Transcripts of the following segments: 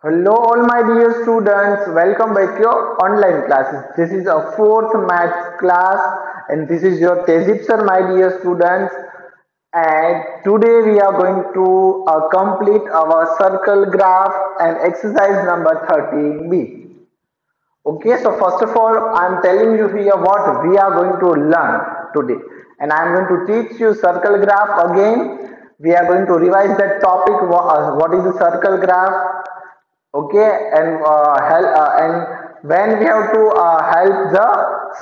Hello all my dear students, welcome back to your online classes. This is a fourth maths class and this is your Tejip sir my dear students, and today we are going to complete our circle graph and exercise number 13b. Okay, so first of all I am telling you here what we are going to learn today, and I am going to teach you circle graph again. We are going to revise that topic, what is the circle graph. Okay, and when we have to help the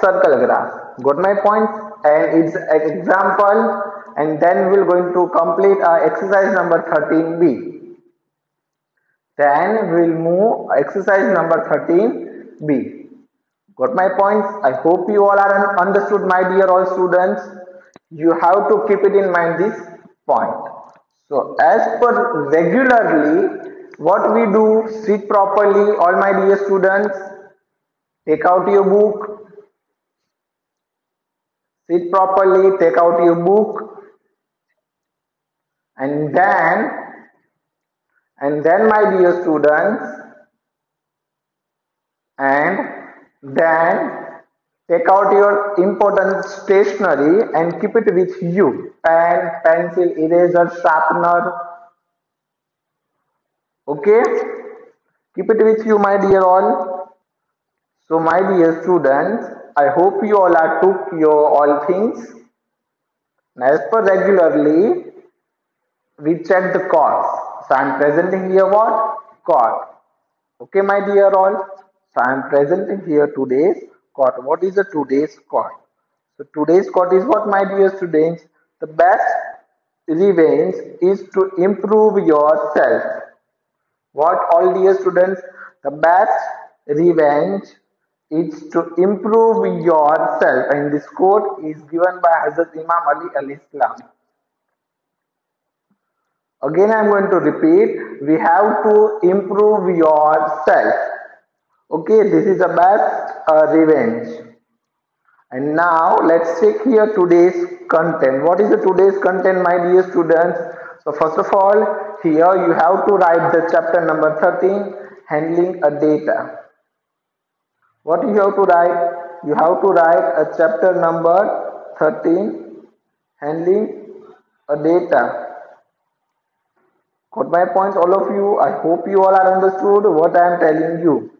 circle graph, got my point, and it's an example, and then we're going to complete exercise number 13b. Then we'll move exercise number 13b. Got my points? I hope you all are understood, my dear all students. You have to keep it in mind this point. So as per regularly, what we do, sit properly, all my dear students. Take out your book. Sit properly, take out your book. And then my dear students, and then take out your important stationery and keep it with you. Pen, pencil, eraser, sharpener. Okay? Keep it with you, my dear all. So my dear students, I hope you all are took your all things. As per regularly, we check the chords. So I am presenting here what? Chord. Okay, my dear all. So I am presenting here today's chord. What is the today's chord? So today's chord is what, my dear students? The best revenge is to improve yourself. What, all dear students? The best revenge is to improve yourself. And this quote is given by Hazrat Imam Ali alayhi salam. Again I am going to repeat. We have to improve yourself. Okay, this is the best revenge. And now let's check here today's content. What is the today's content, my dear students? So first of all, here you have to write the chapter number 13, handling a data. What you have to write? You have to write a chapter number 13, handling a data. Got my points, all of you? I hope you all are understood what I am telling you.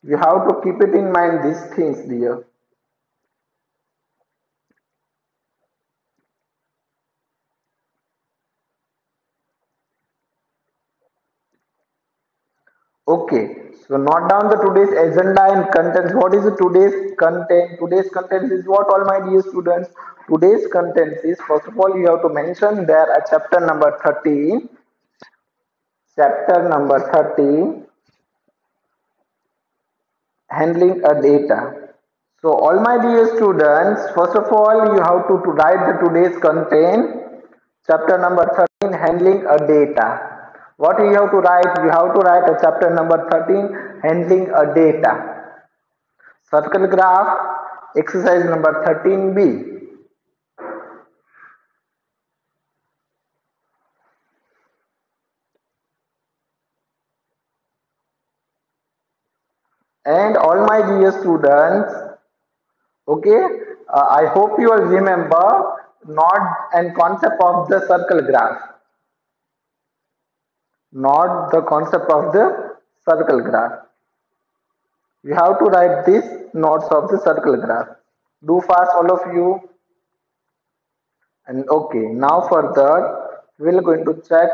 You have to keep it in mind these things, dear. Okay, so note down the today's agenda and contents. What is the today's content? Today's content is what, all my dear students? Today's content is, first of all, you have to mention there a chapter number 13. Chapter number 13, handling a data. So all my dear students, first of all, you have to write the today's content. Chapter number 13, handling a data. What you have to write? You have to write a chapter number 13, handling a data. Circle graph, exercise number 13b. And all my dear students, okay, I hope you all remember not and concept of the circle graph. Not the concept of the circle graph. You have to write these notes of the circle graph. Do fast, all of you. And okay, now further we are going to check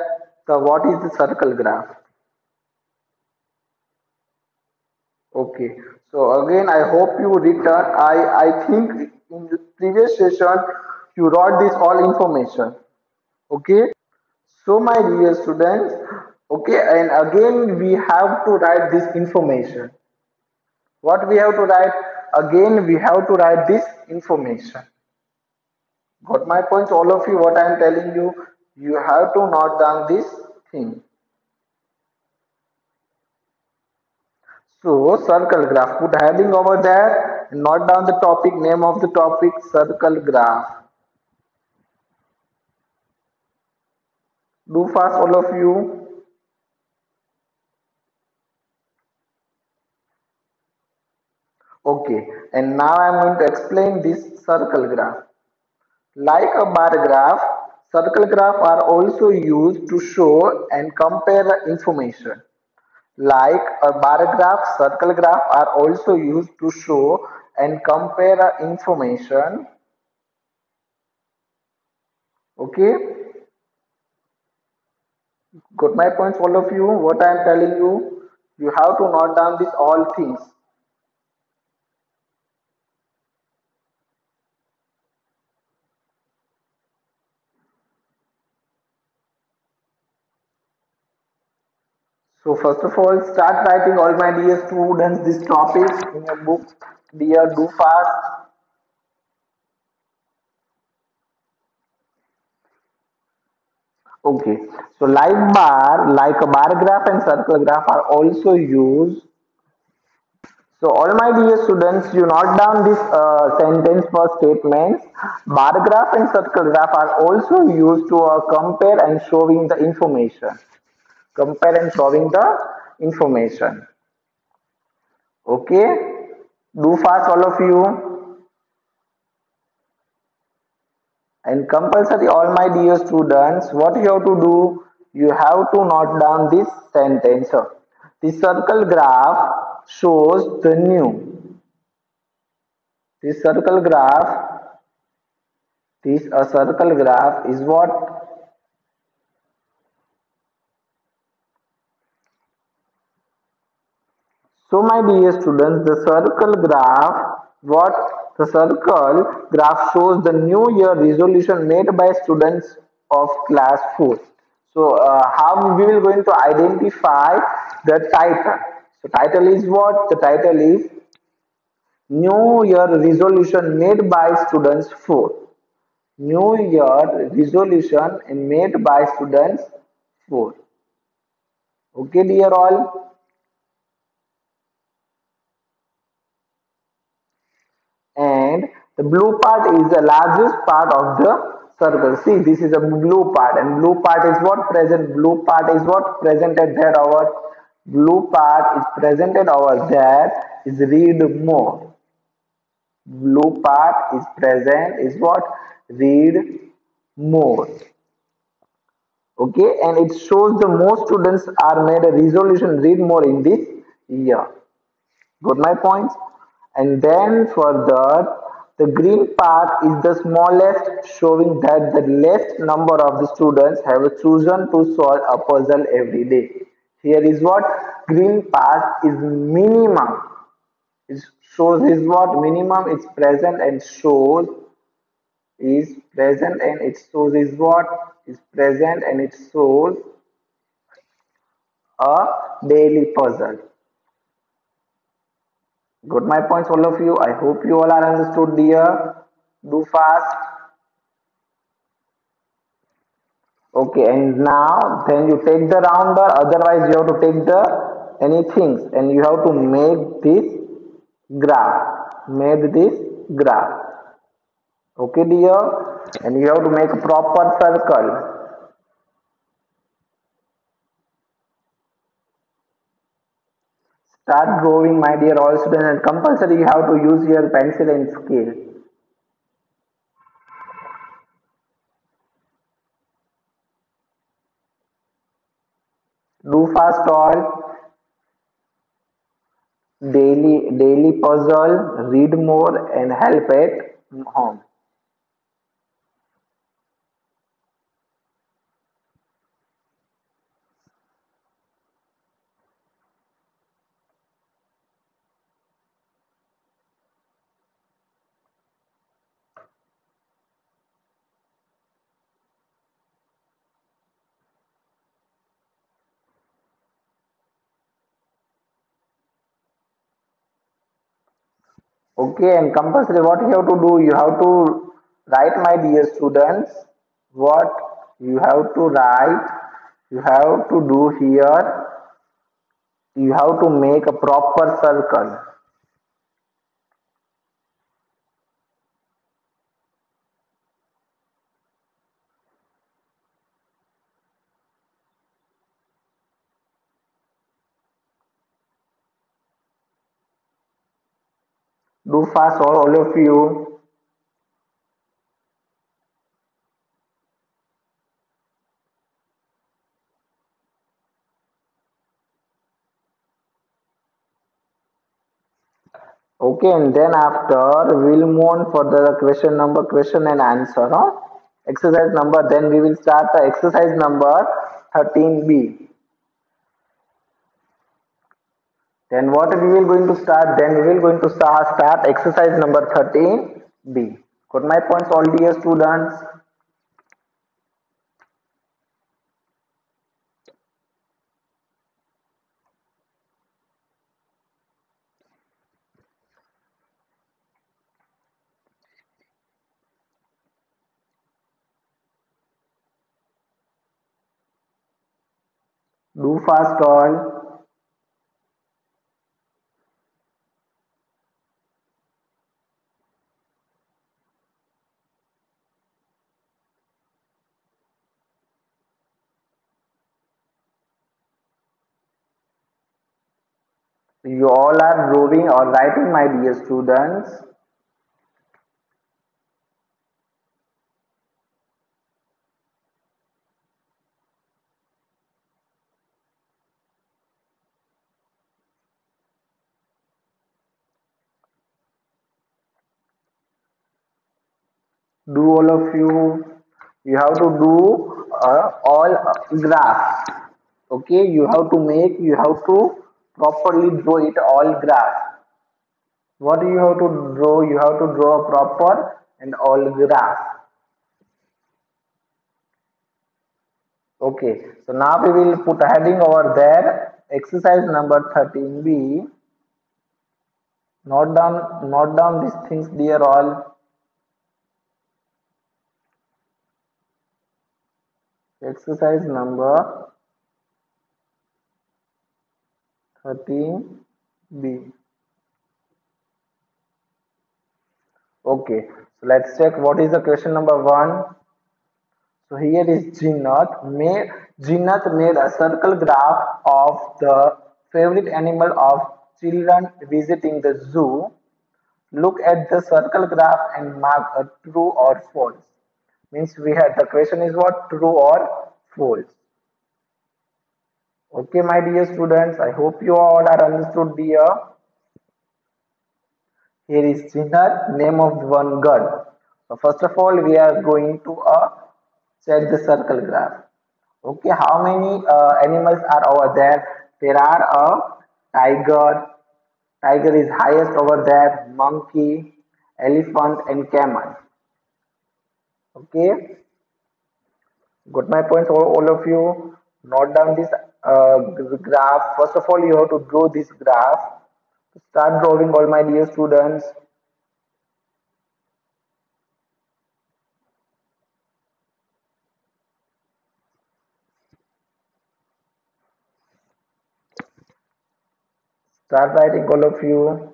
the what is the circle graph. Okay, so again I hope you return. I think in the previous session you wrote this all information. Okay, so my dear students, okay, and again we have to write this information. What we have to write? Again we have to write this information. Got my points, all of you? What I am telling you, you have to note down this thing. So circle graph, put heading over there, note down the topic, name of the topic, circle graph. Do fast, all of you. Okay, and now I'm going to explain this circle graph. Like a bar graph, circle graph are also used to show and compare the information. Like a bar graph, circle graph are also used to show and compare the information. Okay, got my points, all of you? What I am telling you, you have to note down these all things. So first of all, start writing all my dear students this topic in your book. Dear, do fast. Okay. So like a bar graph and circle graph are also used. So all my dear students, you note down this sentence for statements. Bar graph and circle graph are also used to compare and showing the information. Compare and showing the information. Okay. Do fast, all of you. And compulsory, all my dear students, what you have to do, you have to note down this sentence. The circle graph shows the new. This circle graph, this a circle graph is what? So my dear students, the circle graph, what the circle graph shows the new year resolution made by students of class 4. So how we will going to identify the title? So title is what? The title is New Year resolution made by students 4. New Year resolution made by students 4. Okay, dear all. And the blue part is the largest part of the circle. See, this is a blue part, and blue part is what present. Blue part is what presented there. Our blue part is presented over there. Is read more. Blue part is present. Is what read more. Okay, and it shows the most students are made a resolution read more in this year. Got my points? And then further, the green part is the smallest, showing that the less number of the students have chosen to solve a puzzle every day. Here is what green part is minimum. It shows is what minimum is present and shows is present and it shows is what is present and it shows a daily puzzle. Got my points, all of you? I hope you all are understood, dear. Do fast. Okay, and now then you take the rounder, otherwise you have to take the anything and you have to make this graph. Made this graph. Okay, dear? And you have to make a proper circle. Start drawing, my dear all students, and compulsory you have to use your pencil and scale. Do fast all. Daily puzzle, read more and help at home. Okay, and compulsory what you have to do, you have to write, my dear students, what you have to write, you have to do here, you have to make a proper circle. Do fast, all of you. Okay, and then after we'll move on for the question and answer. Huh? Exercise number. Then we will start the exercise number 13B. Then what we will going to start? Then we will going to start exercise number 13B. Got my points, all dear students? Do fast all. You all are drawing or writing, my dear students. Do all of you. You have to do all graphs. Okay, you have to make. You have to properly draw it all graph. What do you have to draw? You have to draw a proper and all graph. Okay, so now we will put a heading over there. Exercise number 13B. Note down these things, dear all. Exercise number 13B. Okay, so let's check what is the question number one. So here is Jinath made a circle graph of the favorite animal of children visiting the zoo. Look at the circle graph and mark a true or false. Means we had the question is what, true or false. Okay, my dear students, I hope you all are understood, dear. Here is Jinath, name of one girl. So first of all, we are going to check the circle graph. Okay, how many animals are over there? There are a tiger. Tiger is highest over there. Monkey, elephant, and camel. Okay, got my points, all of you. Note down this graph. First of all, you have to draw this graph. Start drawing, all my dear students. Start writing, all of you.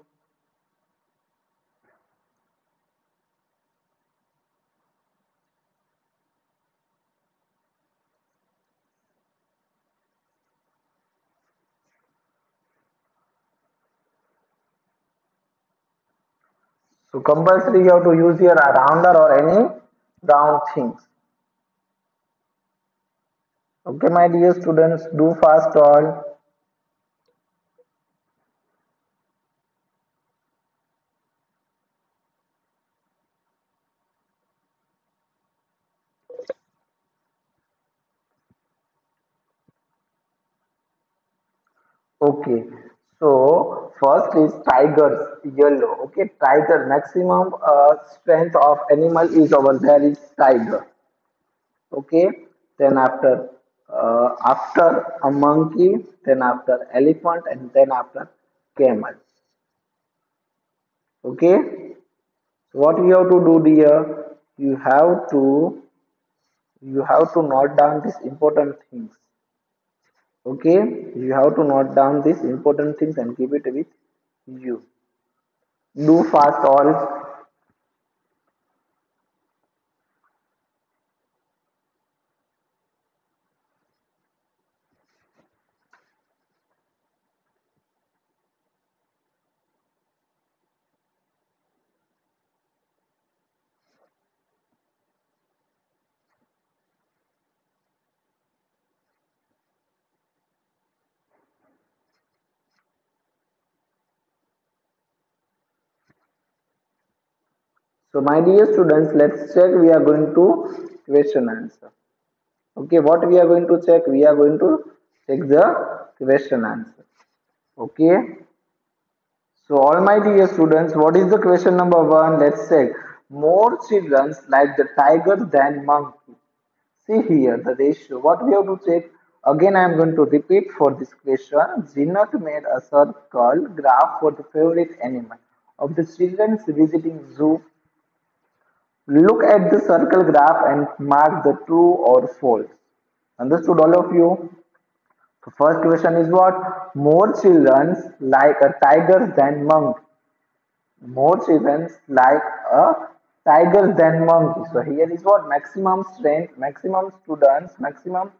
So compulsory you have to use your rounder or any round things. Okay, my dear students, do fast all. Okay, so first is tigers, yellow. Okay, tiger maximum strength of animal is over there is tiger. Okay, then after a monkey, then after elephant, and then after camel. Okay, so what you have to do, dear? You have to note down these important things. Okay, you have to note down these important things and keep it with you. Do fast all. So my dear students, let's check. We are going to question answer. Okay, what we are going to check? We are going to check the question answer. Okay. So all my dear students, what is the question number one? Let's check. More children like the tiger than monkey. See here the ratio. What we have to check? Again, I am going to repeat for this question. Zinat made a circle graph for the favorite animal of the children visiting zoo. Look at the circle graph and mark the true or false. Understood all of you? So first question is what? More children like a tiger than monkey. More children like a tiger than monkey. So here is what? Maximum strength, maximum students, maximum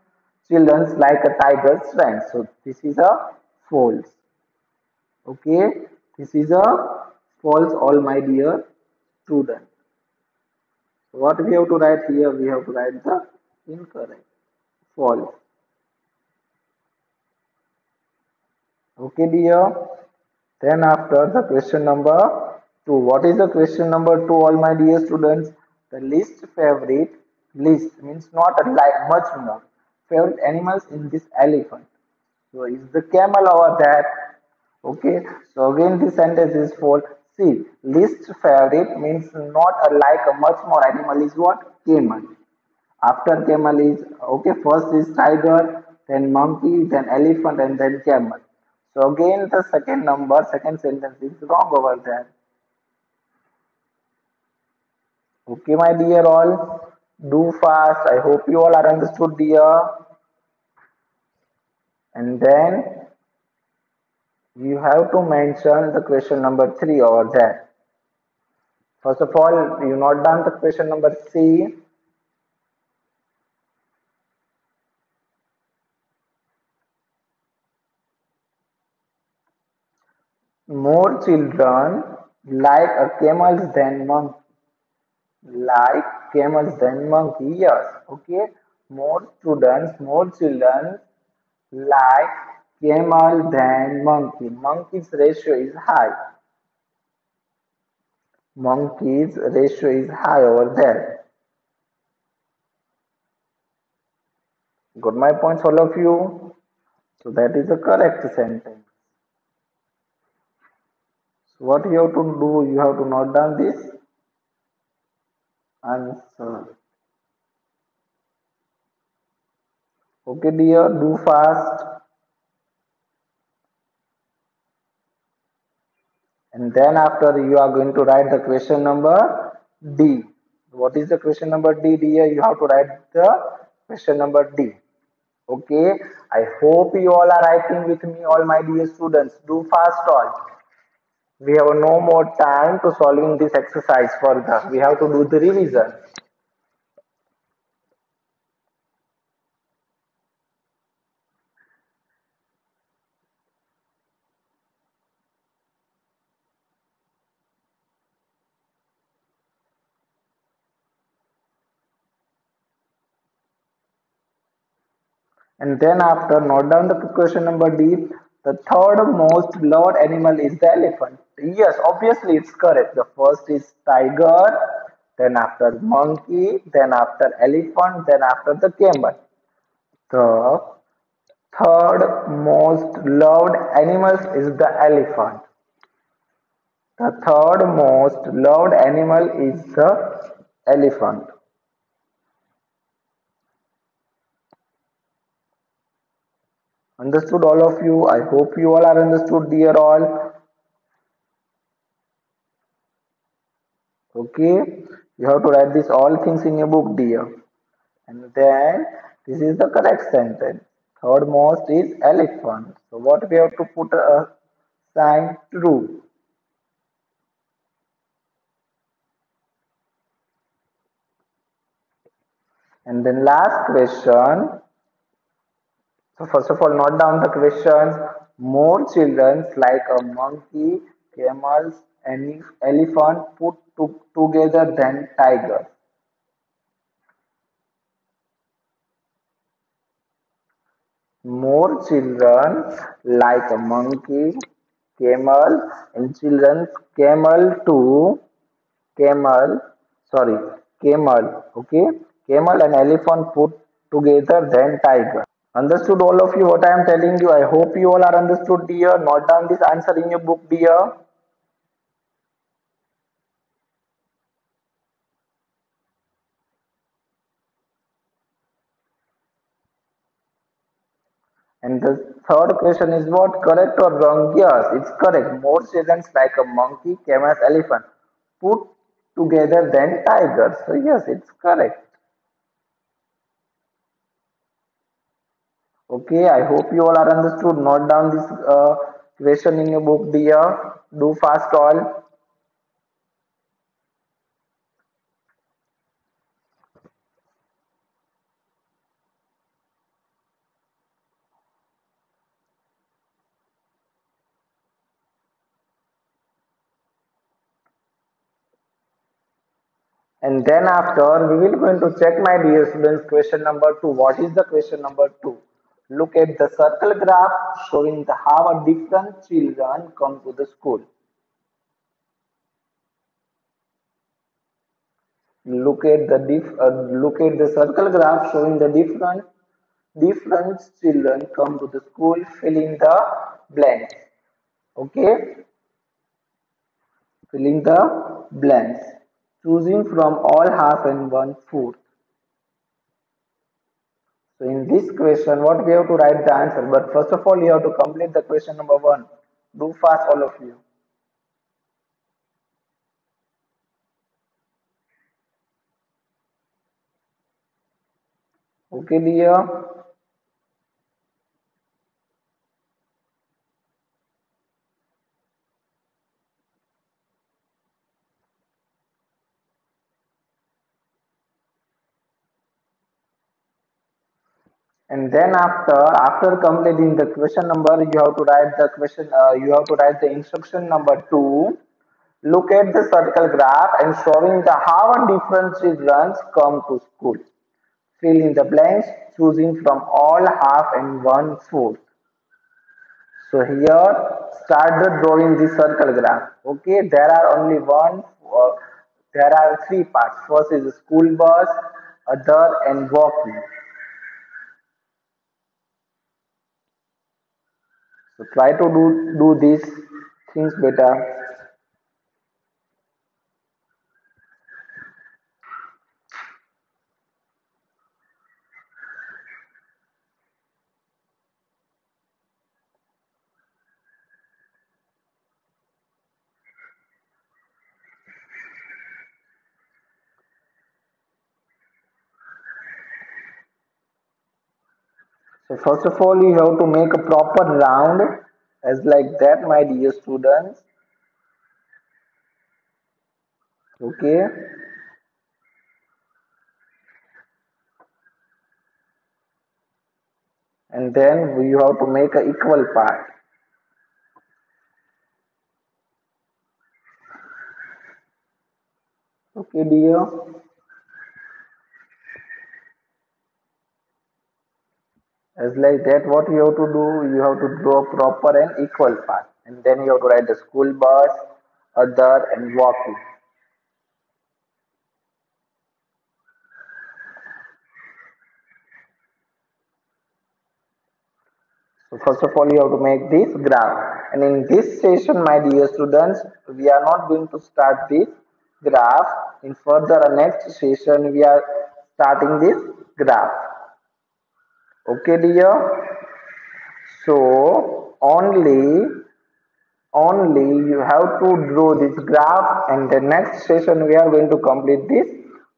children like a tiger's strength. So this is a false. Okay, this is a false. All my dear students. So what we have to write here? We have to write the incorrect. False. Okay, dear. Then after the question number two. What is the question number two, all my dear students? The least favorite, least means not like much more. Favorite animals in this elephant. So is the camel over there? Okay. So again this sentence is false. See, least favorite means not like a much more animal is what? Camel. After camel is okay, first is tiger, then monkey, then elephant, and then camel. So again the second number, second sentence is wrong over there. Okay, my dear all, do fast. I hope you all are understood, dear. And then you have to mention the question number three over there. First of all, you note down the question number C. More children like a camels than monkeys. Like camels than monkey, yes. Okay. More students, more children like camel than monkey. Monkey's ratio is high. Monkey's ratio is high over there. Got my points, all of you? So that is the correct sentence. So what you have to do? You have to note down this answer. Okay, dear, do fast. And then after you are going to write the question number D. What is the question number D, dear? You have to write the question number D. Okay. I hope you all are writing with me, all my dear students. Do fast all. We have no more time to solving this exercise further. We have to do the revision. And then after note down the question number D. The third most loved animal is the elephant. Yes, obviously it's correct. The first is tiger, then after monkey, then after elephant, then after the camel. The third most loved animal is the elephant. The third most loved animal is the elephant. Understood all of you? I hope you all are understood, dear all. Okay, you have to write this all things in your book, dear. And then this is the correct sentence. Third most is elephant. So what we have to put a sign true. And then last question. So first of all, note down the questions. More children like a monkey, camels, and elephant put together than tigers. More children like a monkey, camel, and children's camel too camel, sorry, camel, okay, camel and elephant put together then tiger. Understood all of you what I am telling you? I hope you all are understood, dear. Note down this answer in your book, dear. And the third question is what? Correct or wrong? Yes, it's correct. More children like a monkey, camel, elephant put together than tiger. So yes, it's correct. Okay, I hope you all are understood. Note down this question in your book, dear. Do fast all. And then after, we will going to check, my dear students, question number 2. What is the question number 2? Look at the circle graph showing the how a different children come to the school. Look at the circle graph showing the different children come to the school. Fill in the blanks. Okay, filling the blanks. Choosing from all half and one fourth. So in this question, what we have to write the answer. But first of all, you have to complete the question number 1. Do fast, all of you. Okay, dear. And then after completing the question number, you have to write the question. You have to write the instruction number 2. Look at the circle graph and showing the how different children come to school. Fill in the blanks, choosing from all half and one fourth. So here, start the drawing the circle graph. Okay, there are only there are 3 parts. First is school bus, other, and walking. So try to do these things better. So first of all, you have to make a proper round as like that, my dear students. Okay, and then you have to make a equal part. Okay, dear. As like that, what you have to do, you have to draw proper and equal part, and then you have to write the school bus, other, and walking. So first of all, you have to make this graph. And in this session, my dear students, we are not going to start this graph. In further next session, we are starting this graph. Okay, dear. So only you have to draw this graph, and the next session we are going to complete this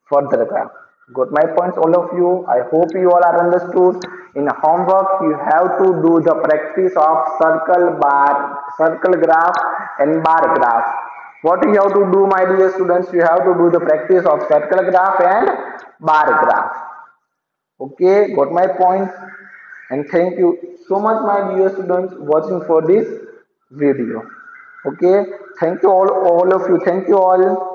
further graph. Got my points, all of you? I hope you all are understood. In homework, you have to do the practice of circle graph and bar graph. What you have to do, my dear students? You have to do the practice of circle graph and bar graph. Okay, got my point? And thank you so much, my dear students, watching for this video. Okay, thank you all of you. Thank you all.